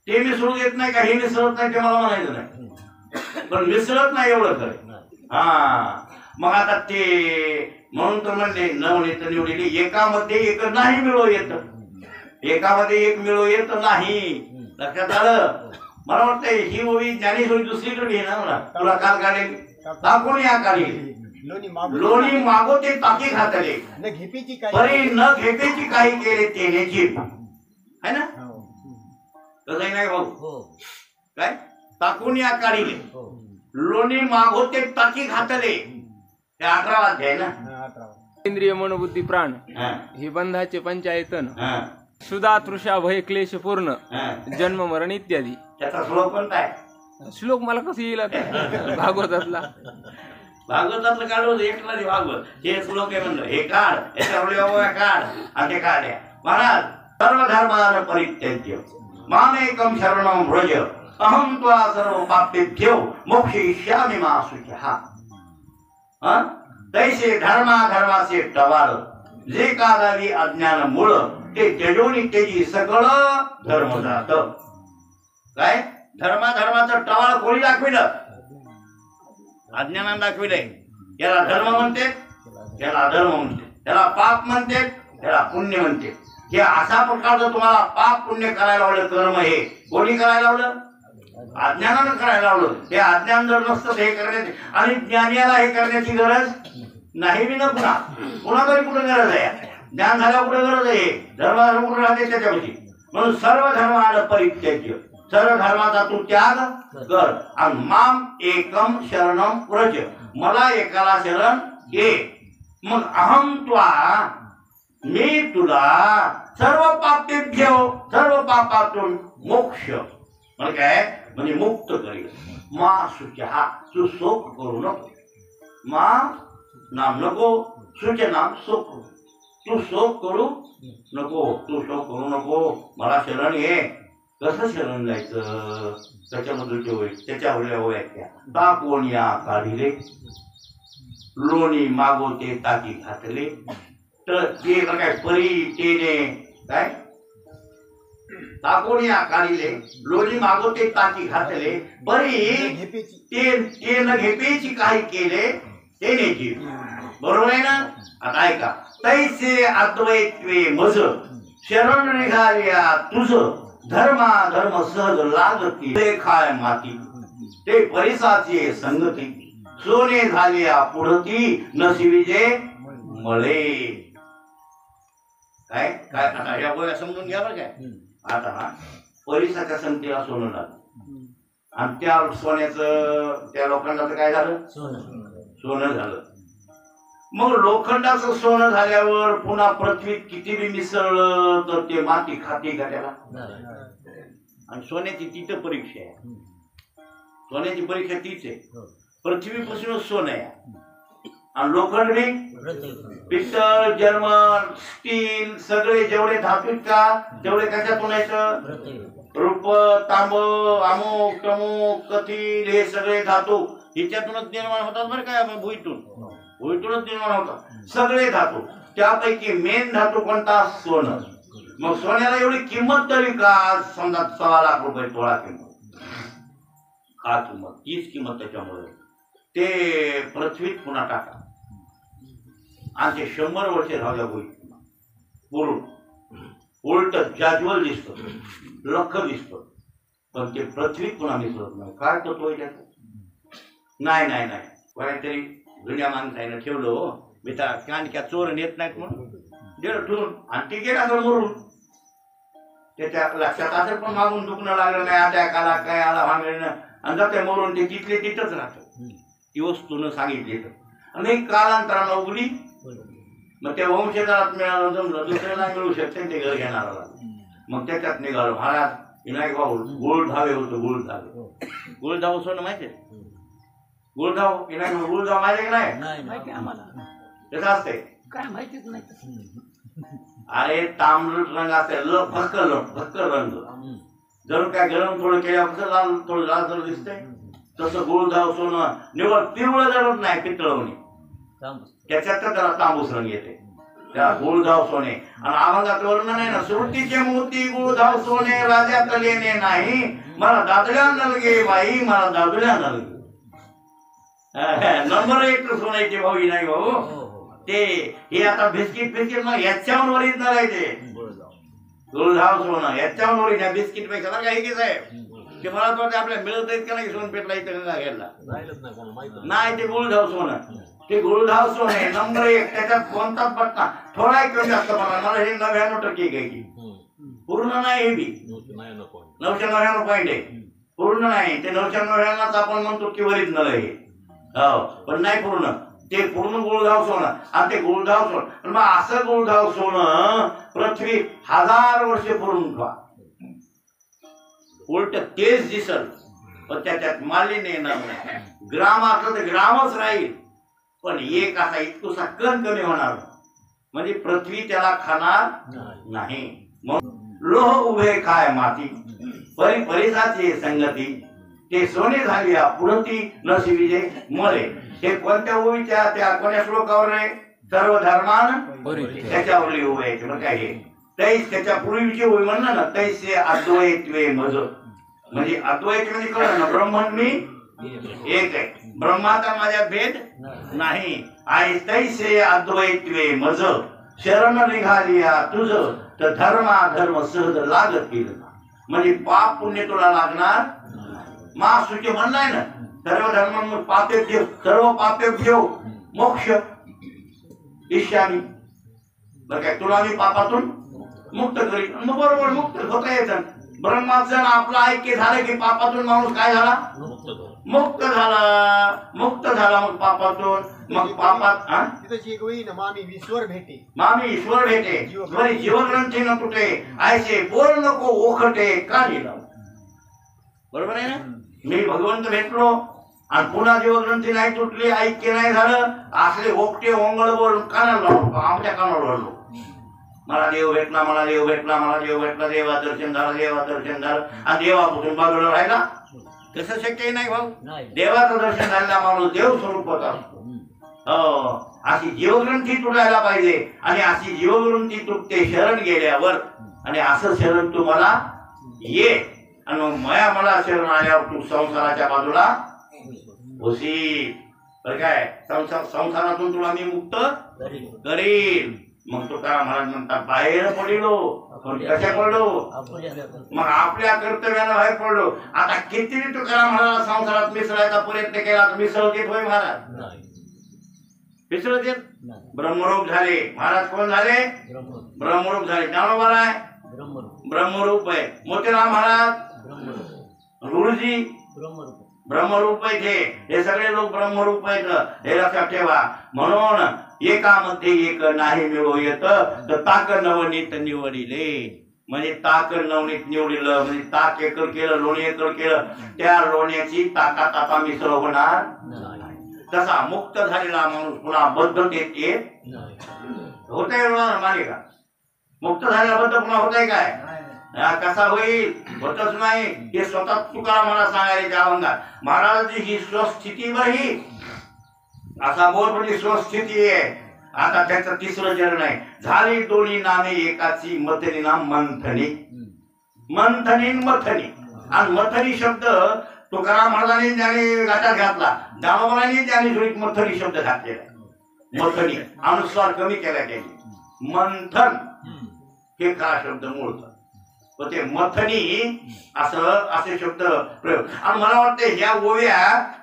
S1: ते मिसळू देत नाही का हे मिसळत नाही ते मला म्हणायचं नाही पण मिसळत नाही एवढं खरं हा मग आता ते म्हणून तर म्हणले नवनीत निवडलेली एकामध्ये एक नाही मिळू येत एकामध्ये एक मिळू येत नाही लक्षात आलं मला वाटतं ही ओवी ज्ञानेश्वरी दुसरीकडे घे ना मला तुला काल काढेल दाखवून या काढेल लोणी मागोते ताकी घातले परी न घेपेची काही केले तेनेची है ना तसं नाही भाऊ काय टाकून या काढिले लोणी मागोते ताकी घातले हे 18 अध्याय ना
S4: इंद्रिय मनोबुद्धी प्राण ही बंधाचे पंचायतन सुधा तृषा भय क्लेश पूर्ण जन्म मरण इत्यादी
S1: त्याचा श्लोक कोणता आहे
S4: श्लोक मला कसं येईल भागवतातला
S1: भागवतातलं काढलं एकला भागवत हे श्लोक आहे म्हणलं हे काढ याच्या काढ आणि ते काढ्या महाराज सर्व धर्मान परित्यज्य मामेकम शरणं व्रज अहम त्वा सर्व पापेभ्यो मोक्षयिष्यामि मा शुचः तैसे धर्माचे टवाळ जे कालावी अज्ञान मूळ ते त्यजोनी तेजी सकळ धर्म जात काय धर्माचं टवाळ कोणी दाखविलं अज्ञानानं दाखविलंय याला धर्म म्हणते याला अधर्म म्हणते याला पाप म्हणते याला पुण्य म्हणते हे अशा प्रकारचं तुम्हाला पाप पुण्य करायला लावलं कर्म हे कोणी करायला लावलं अज्ञानानं करायला लावलं हे अज्ञान जर नसतं हे करण्याची आणि ज्ञानियाला हे करण्याची गरज नाही बी ना पुन्हा तरी कुठं गरज आहे ज्ञान झाल्यावर कुठं गरज आहे धर्म कुठं राहते त्याच्यापाशी म्हणून सर्व धर्माला परित्यज्य सर्व धर्माचा तू त्याग कर आणि माम एकम शरणम व्रज मला एकाला शरण घे मग अहम त्वा मी तुला सर्व पापेभ्यो सर्व पापातून मोक्ष म्हणजे काय म्हणजे मुक्त करेल मा शुचः तू शोक करू नको मा नाम नको शुच नाम शोक तू शोक करू नको मला शरण घे कसं शरण जायचं त्याच्याबद्दलचे होय त्याच्यावर व्याख्या टाकून या काढिले लोणी मागोते ताकी घातले तर ते काय परी तेने काय टाकून या काढिले लोणी मागोते ताकी घातले परी ते न घेपेची काही केले तेनेची बरोबर आहे ना आता ऐका तैसे अद्वैत्वे मज शरण निघाल्या तुझ धर्म सहज लागती ते खाय माती ते परिसाचे संगती सोने झाली पुढती नशिबीचे मळे. काय काय आता या गोळ्या समजून घ्या बरं काय. आता ना परिसाच्या संगतीला सोनं झालं आणि त्या सोन्याचं त्या लोखंडाचं काय झालं, सोनं झालं. मग लोखंडाचं सोनं झाल्यावर पुन्हा पृथ्वीत किती बी मिसळलं तर ते माती खाती का त्याला. आणि सोन्याची तिथं परीक्षा आहे, सोन्याची परीक्षा तीच आहे. पृथ्वीपासूनच सोनं आहे आणि लोखंड बी पित्तळ जर्मन स्टील सगळे जेवढे धातू का तेवढे कशातून आहेत, रूप तांब अमुक तमुक कथील हे सगळे धातू हिच्यातूनच निर्माण होतात बरं काय. भुईतूनच निर्माण होतात सगळे धातू. त्यापैकी मेन धातू कोणता, सोनं. मग सोन्याला एवढी किंमत तरी का, समजा 6 लाख रुपये तोळा किंमत, का किंमत, तीच किंमत. त्याच्यामुळे ते पृथ्वीत पुन्हा टाका आणि ते 100 वर्षे राहू द्या पूर्ण उलट जाज्वल दिसतो, लख दिसतो, पण ते पृथ्वीत पुन्हा मिसळत नाही. काय तो नाही नाही नाही कोणीतरी जुन्या माणसाने ठेवलं हो बिता कानक्या चोर नेत नाहीत म्हणून गेलं ठेवून आणि ते गेला तर मरून. त्याच्या लक्षात असेल पण मागून दुखणं लागलं नाही, अटॅक आला काय आला भांगडीनं आणि जाते मरून. ते तिथले तिथंच राहतं, ती वस्तून सांगितली तर आणि कालांतरानं उघडी. मग त्या वंशजात मिळालं जमलं दुसऱ्याला मिळू शकते ते घर घेणारा. मग त्याच्यात निघालो महाराज विनायक भाऊ गुळधावे होतो. गुळधाव सोनं माहितीये, गुळधाव विनायक भाऊ गुळधाव माहिती की नाही आम्हाला, कसं असते काय माहितीच नाही. अरे तांबड रंग असते, भक्कर रंग, जर काय गरम थोडं केल्यावर कसं लाल थोडं लाल दिसतंय तसं गुळधाव सोनं निवड पिवळं जरत नाही पितळवणी, त्याच्यात त्याला तांबूस रंग येते, त्याला गुळधाव सोने. आणि अभंगात वर्णन आहे ना, सुरतीचे मोती गुळधाव सोने राजा तलेने नाही, मला दादल्या नलगे बाई, मला दादल्या नलगे. नंबर 1 सोन्याचे भाऊ नाही भाऊ ते. हे आता बिस्किट मग याच्यावर ओरिजिनल आहे ते गुळधाव सोनं, याच्यावर ओरिजिनल. बिस्किट पेक्षा बरं काही साहेब ते मला तर आपल्याला मिळत आहेत का नाही सोनपेठला इथं घ्यायला नाही. ते गुळधाव सोनं, ते गुळधाव सोने नंबर 1. त्याच्यात कोणताच पटना थोडा कमी जास्त मला हे 99% घ्यायची, पूर्ण नाही. हे बी 999 पॉईंट आहे, पूर्ण नाही. ते 999 आपण म्हणतो की ओरिजिनल आहे हो, पण नाही पूर्ण. ते पूर्ण गुळधाव सोनं आणि ते गुळधाव सोनं. मग असं गुळधाव सोनं पृथ्वी 1000 वर्षे पूर्ण ठेवा, उलट तेच दिसल पण त्याच्यात मालिन्य येणार नाही. ग्राम असलं तर ग्रामच राहील, पण एक असा इतकोसा कण कमी होणार म्हणजे पृथ्वी त्याला खाणार नाही. मग लोह उभे काय माती परिसाची संगती, ते सोने झाली पुढती नशिबीचे मळे. हे कोणत्या ओवीच्या त्या कोण्या श्लोकावर आहे, सर्व धर्मान त्याच्यावर उभे आहे. मग काय हे तैस त्याच्या पूर्वीची ओवी म्हणलं ना, तैसे अद्वैत्वे मज, म्हणजे अद्वैत म्हणजे कळलं ना, ब्रह्मन मी एक आहे, ब्रह्माचा माझ्या भेद नाही. आई तैसे अद्वैत्वे मज, शरण निघालिया तुझ तर धर्मा धर्म सहज लागत गेलं. म्हणजे पाप पुण्य तुला लागणार. महासुचे म्हणलाय ना, सर्व धर्म पापे देव, सर्व पापे देव मोक्ष ईशानी. बरं काय तुला मी पापातून मुक्त करीन. मग बरोबर मुक्त होता येतं. ब्रह्माचं आपलं ऐक्य झालं की पापातून माणूस काय झाला, मुक्त झाला. मग पापातून मग पापात
S3: मामी ईश्वर भेटे
S1: बरी जीवग्रंथी न तुटे, ऐसे बोल नको ओखटे का लिहिलं. बरोबर आहे ना. मी भगवंत भेटलो आणि पुन्हा जीवग्रंथी नाही तुटली, ऐक्य नाही झालं, असले ओकटे ओंगळ बोल कानाला आमच्या कानावर ओढलो. मला देव भेटला, मला देव भेटला, मला देव भेटला, देवा दर्शन झालं आणि देवापासून बाजूला राहिला. कसं शक्य नाही भाऊ. देवाचं दर्शन झालेला माणूस देव स्वरूप होता. अशी जीवग्रंथी तुटायला पाहिजे आणि अशी जीवग्रंथी तुटते शरण गेल्यावर. आणि असं शरण तू मला ये आणि मग मला शरण आल्यावर तू संसाराच्या बाजूला होशील. बरं काय, संसारातून तुला मी मुक्त करील. मग तुकाराम महाराज म्हणतात बाहेर पडलो, पण कशा पडलो? मग आपल्या कर्तव्यानं बाहेर पडलो. आता किती तुकाराम महाराज संसारात मिसळायचा प्रयत्न केला तर मिसळत येत होय महाराज? मिसळत येत? ब्रह्मरूप झाले महाराज. कोण झाले? ब्रह्मरूप झाले. ज्ञानोबा आहे ब्रह्मरूप आहे. मोतीराम महाराज गुरुजी ब्रह्मरूप आहे. हे सगळे लोक ब्रह्मरूप आहेत, हे लक्षात ठेवा. म्हणून एकामध्ये एक नाही मिळो येत तर ताक नवनीत निवडिले. म्हणजे ताक नवनीत निवडिलं म्हणजे ताक एकर केलं, लोणी एकर केलं, त्या लोण्याची ताकात आता मिसळ होणार. तसा मुक्त झालेला माणूस पुन्हा बद्धतेत येत होत आहे माने का? मुक्त झालेला बद्ध पुन्हा होत आहे काय? कसा होईल? होतच नाही. हे स्वतः तुकाराम मला सांगायला त्या अभंगात. महाराजांची ही स्वस्थिती बरी असा बोल म्हणजे स्वस्थिती आहे. आता त्याचं तिसरं चरण आहे. झाली दोन्ही नामे एकाची मथनी नाम मंथनी. मंथनी मथनी. आणि मथनी शब्द तुकाराम महाराजांनी ज्याने गाठात घातला, ज्ञानोबांनी त्याने थोडी मथनी शब्द घातलेला. मथनी अनुस्वार कमी केला त्यांनी. मंथन हे खरा शब्द मूळचा. ते मथनी असे शब्द प्रयोग. आणि मला वाटतं ह्या ओव्या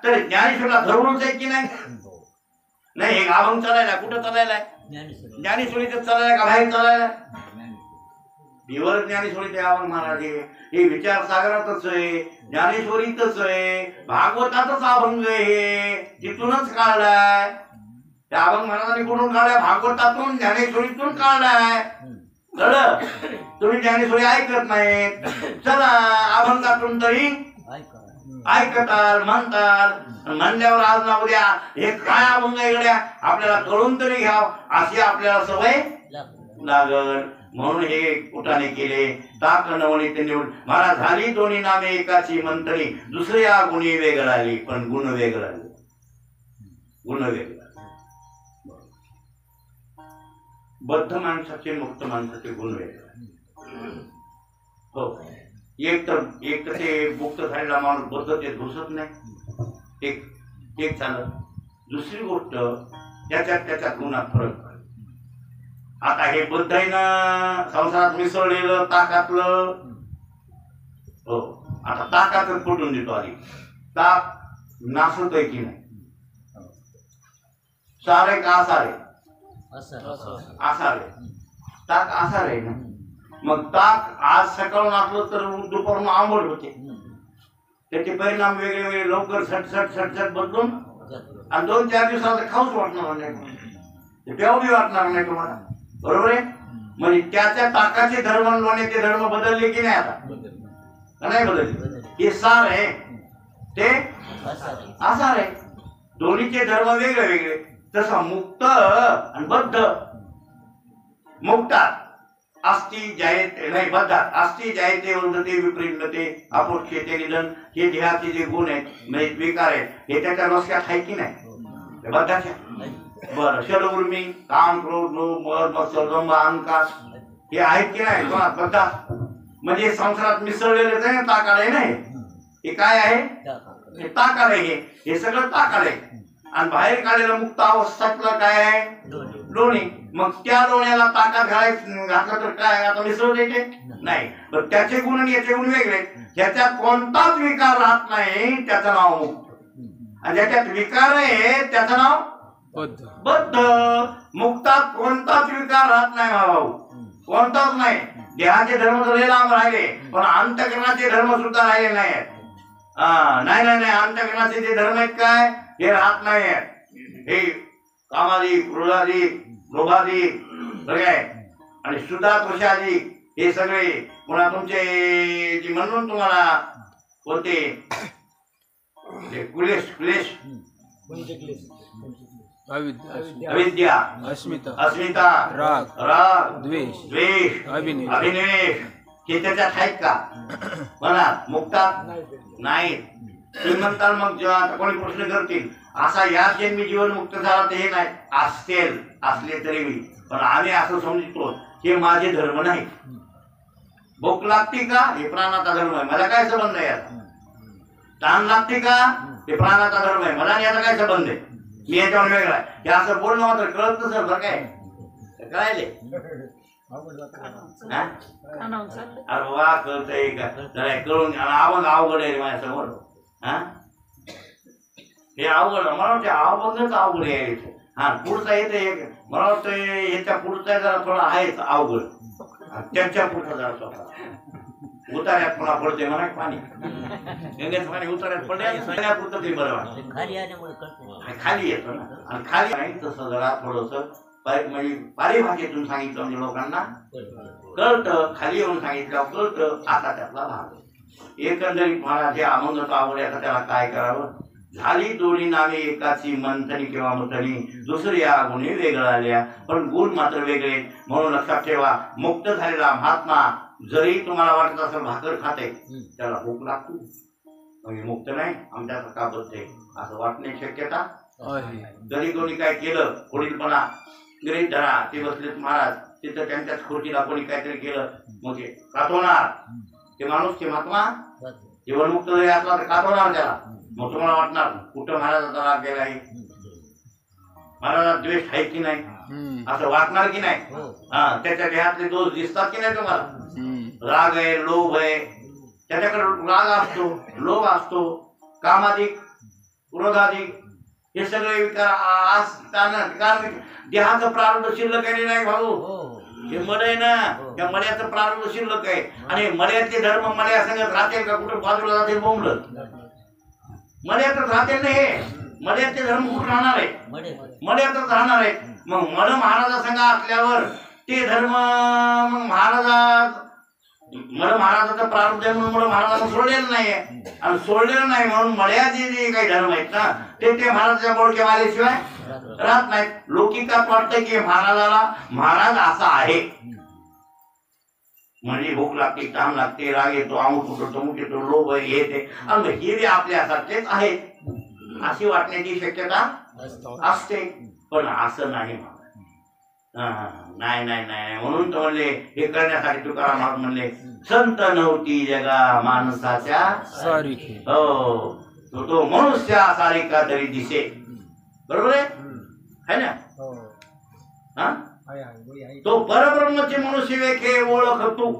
S1: तर ज्ञानेश्वरला धरूनच आहे की नाही? नाही, हे अभंग चालायला कुठं चालायला? ज्ञानेश्वरीच चालायला का बाहेर चालायला? बिवर ज्ञानेश्वरी ते अभंग महाराज हे विचार सागरातच आहे, ज्ञानेश्वरीतच आहे, भागवतातच अभंग आहे. तिथूनच काढलाय. त्या अभंग महाराजांनी कुठून काढलाय? भागवतातून, ज्ञानेश्वरीतून काढलाय. कळलं? तुम्ही ज्ञानेश्वरी ऐकत नाहीत. चला अभंगातून तरी ऐकताल, म्हणताल. म्हणल्यावर आज ना उद्या हे काय अभंग इकड्या आपल्याला कळून तरी घ्याव अशी आपल्याला सवय लागल. म्हणून हे कुठाने केले. ताक नवनीत निवड. महाराज झाली दोन्ही नामे एकाची मंथनी. दुसऱ्या गुणी वेगळाली, पण गुण वेगळाले. गुण वेगळा. बद्ध माणसाचे मुक्त माणसाचे गुण वेगळे. हो, एक तर ते मुक्त झालेला माणूस बद्धतेत घुसत नाही. एक चालत. दुसरी गोष्ट त्याच्यात गुणात फरक. आता हे बद्ध आहे ना संसारात मिसळलेलं ताकातलं. हो, आता ताकातच फुटून देतो. आधी ताक नासत आहे की नाही? सारे का आसारे? आसार आहे. ताक आसार आहे ना. मग ताक आज सकाळून असलं तर दुपारून आंबट होते. त्याचे परिणाम वेगळे वेगळे लवकर सटसट बदलून आणि 2-4 दिवसाला खाऊच वाटणार नाही, प्याव बी वाटणार नाही तुम्हाला. बरोबर आहे? म्हणजे त्याच्या ताकाचे धर्म लोण्याचे धर्म बदलले की नाही? आता नाही बदलले. हे सार आहे, ते आसार आहे. दोन्हीचे धर्म वेगळे वेगळे. तसा मुक्त आणि बद्ध. मुक्तात अस्ति जायते नाही, बद्धात अस्ति जायते वर्धते विपरीतते अपोक्षेते निधन. हे देहाचे जे गुण आहेत म्हणजे विकार आहेत हे त्याच्या नसक्यात आहे की नाही? बद्धाच्या. बरं, शलउर्मी, काम, क्रोध, लोभ, मद, मत्सर, दंभ, अहंकार हे आहेत की नाही बद्धात? म्हणजे संसारात मिसळलेलेच आहे ना. ताकाला नाही, हे काय आहे? हे ताकाला. हे सगळं ताकाला आहे. आणि बाहेर काढलेलं मुक्त अवस्थातलं काय आहे? लोणी. मग त्या लोण्याला ताकात घातलं तर काय आता मिसळ देते नाही. पण त्याचे गुण आणि याचे गुण वेगळे. ज्याच्यात कोणताच विकार राहत नाही त्याचं नाव मुक्त. आणि ज्याच्यात विकार आहे त्याचं नाव बद्ध. मुक्तात कोणताच विकार राहत नाही भाऊ, कोणताच नाही. देहाचे धर्म तर लांब राहिले, पण अंतःकरणाचे धर्म सुद्धा राहिले नाहीत. नाही, अंतःकरणाचे जे धर्म आहेत काय हे राहत नाही. हे कामादी, क्रोधादी, लोभादी सगळे आणि सुधात्वशादी हे सगळे पुन्हा तुमचे जे म्हणून तुम्हाला कोणते क्लेश, अविद्या, अस्मिता, राग, द्वेष, अभिनिवेश हे त्याच्यात आहेत का? म्हणा मुक्तात नाही. तुम्ही म्हणताल मग जेव्हा कोणी प्रश्न करतील असा या जन्मी जीवन मुक्त झाला तर हे नाही. असले तरी मी, पण आम्ही असं समजतो हे माझे धर्म नाही. भूक लागते का? हे प्राणाचा धर्म आहे, मला काय संबंध आहे याचा? ताण लागते का? हे प्राणाचा धर्म आहे, मला याचा काय संबंध आहे? मी याच्यावर वेगळा आहे. हे असं बोलणं मात्र कळत नसेल बरं काय? कळायले हा? अरे वा कळतंय का जरा कळून आवाज अवघड आहे रे माझ्यासमोर हा हे अवघड मला वाटतं अवघडच अवघड आहे हा पुढचा येते मला वाटतं याच्या पुढचा जरा थोडा आहेच अवघड त्यांच्या पुढचा जरा सोपा उतार्यात पुन्हा पडते म्हणा पाणी गंगेचं पाणी उतार्यात पडल्यापुरतं ते बरं वाटतं खाली येतो ना आणि खाली नाही तसं जरा थोडस म्हणजे पारिभाषेतून सांगितलं म्हणजे लोकांना कळतं खाली येऊन सांगितलं कळतं आता त्यातला भाग एकंदरीत मला जे अमंगत आवड आता त्याला काय करावं झाली दोन्ही नावे एकाची मंथनी किंवा मंथनी दुसरी या गुणी वेगळ्या पण गुण मात्र वेगळे म्हणून लक्षात ठेवा मुक्त झालेला महात्मा जरी तुम्हाला वाटत असेल भाकर खाते त्याला भूक लागतो म्हणजे मुक्त नाही आमच्यासारखा बद्ध असं वाटण्याची शक्यता जरी कोणी काय केलं पुढीलपणा गृहीत धरा ते बसलेत महाराज तिथं त्यांच्याच खुर्चीला कोणी काहीतरी केलं मग ते कातवणार ते माणूस ते महात्मा जीवनमुक्त जरी असला तर कातवणार त्याला मग तुम्हाला वाटणार कुठं महाराजाचा राग गेला आहे महाराजात द्वेष आहे की नाही असं वाटणार की नाही हा त्याच्या देहातले दोष दिसतात की नाही तुम्हाला राग आहे लोभ आहे त्याच्याकडे राग असतो लोभ असतो कामाधिक क्रोधाधिक हे सगळे विकार असताना कारण देहाचं प्रारंभ शिल्लक आहे नाही भाऊ हे मड आहे ना त्या मड्याचं प्रारंभ शिल्लक आहे आणि मड्याचे धर्म मड्या संगत राहतील का कुठं बाजूला जातील बोंबल मड्यातच राहतील ना हे मड्याचे धर्म कुठं राहणार आहे मड्यातच राहणार आहे मग मड महाराजा संघ असल्यावर ते धर्म मग महाराजाचा प्रारंभ म्हणून मड महाराजांना सोडलेलं नाहीये आणि सोडलेलं नाही म्हणून मड्याचे जे काही धर्म आहेत ना ते महाराजाच्या बोडक्या आल्याशिवाय राहत नाहीत लौकिकात वाटतं की महाराजाला महाराज असा आहे म्हणजे भूक लागते काम लागते राग येतो अमुक होतो तमुक येतो लोभ येते आणि हे बी आपल्यासारखेच आहेत अशी वाटण्याची शक्यता असते पण असं नाही नाही नाही नाही म्हणून तर म्हणले हे करण्यासाठी तुकाराम महाराज म्हणले संत नव्हती जगा माणसाच्या
S4: सारिखी
S1: हो तो मनुष्या सारिका तरी दिसे बरोबर आहे ना हा तो परब्रह्मचे मनुष्य वेखे ओळख तू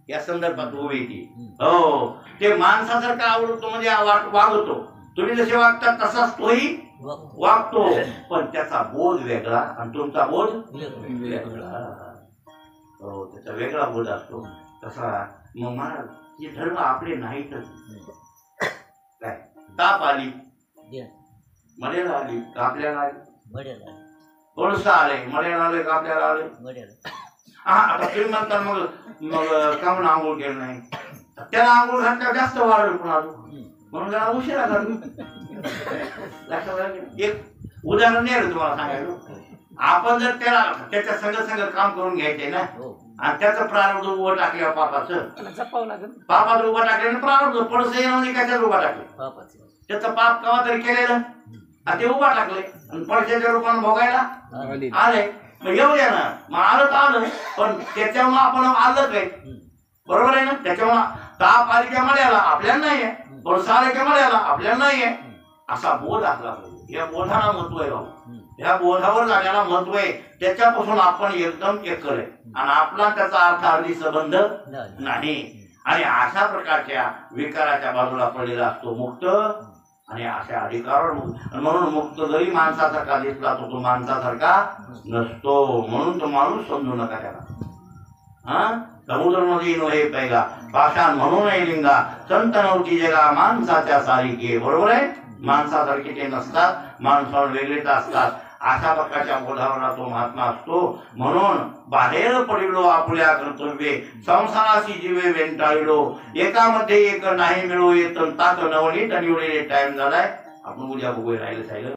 S1: या संदर्भात उभी ती हो ते माणसासारखा आवडतो म्हणजे वागतो तुम्ही जसे वागतात तसाच तोही वागतो पण त्याचा बोध वेगळा आणि तुमचा बोध वेगळा हो त्याचा वेगळा बोध असतो तसा मग महाराज हे धर्म आपले नाहीतच काय ताप आली मर्यादा आली का आपल्याला आली कोळसा आले मर्यादा आले का आपल्याला आले हा आता तुम्ही म्हणतात मग कामून आंघोळ केलं नाही त्याला आंघोळ घातल्यावर जास्त वाढेल पुन्हा म्हणून त्याला उशिरा घालू लक्षात एक उदाहरण नाही तुम्हाला सांगायला आपण जर त्याला त्याच्या संग काम करून घ्यायचे ना आणि त्याचं प्रारब्ध उभं टाकल्यावर पापाचं उभं टाकल्याने प्रारब्ध पडस म्हणजे कशात उभा टाकले त्याचं पाप केव्हा तरी केलेलं आणि ते उभा टाकले आणि पडशाच्या रूपाने भोगायला आले मग येऊ द्या ना मग आलं तर आलं पण त्याच्यामुळे आपण आलं काय बरोबर आहे ना त्याच्यामुळे ताप आली त्या मळ्याला आपल्याला नाही आहे पडसा आले त्या मळ्याला आपल्याला नाही आहे असा बोध असला पाहिजे या बोधाला महत्व आहे भाऊ या बोधावर जाण्याला महत्व आहे त्याच्यापासून आपण एकदम एक करे आणि आपला त्याचा अर्थार्थी संबंध नाही आणि अशा प्रकारच्या विकाराच्या बाजूला पडलेला असतो मुक्त आणि अशा अधिकारावर म्हणून मुक्त जरी माणसासारखा दिसला तो माणसासारखा नसतो म्हणून तो माणूस समजू नका त्याला हा समुद्र नदी नो हे पैगा पाषाण म्हणून लिंगा संत नव्हती जगा माणसाच्या सारिके बरोबर आहे माणसासारखे ते नसतात माणसावर वेगळेच असतात अशा प्रकारच्या बोधावरला तो महात्मा असतो म्हणून बाहेर पडिलो आपल्या कर्तव्ये संसाराशी जीवे वेंटाळिलो एकामध्ये एक नाही मिळो येत ताक नवनीत निवडलेले टाइम झालाय आपण उद्या बघूया राहिलं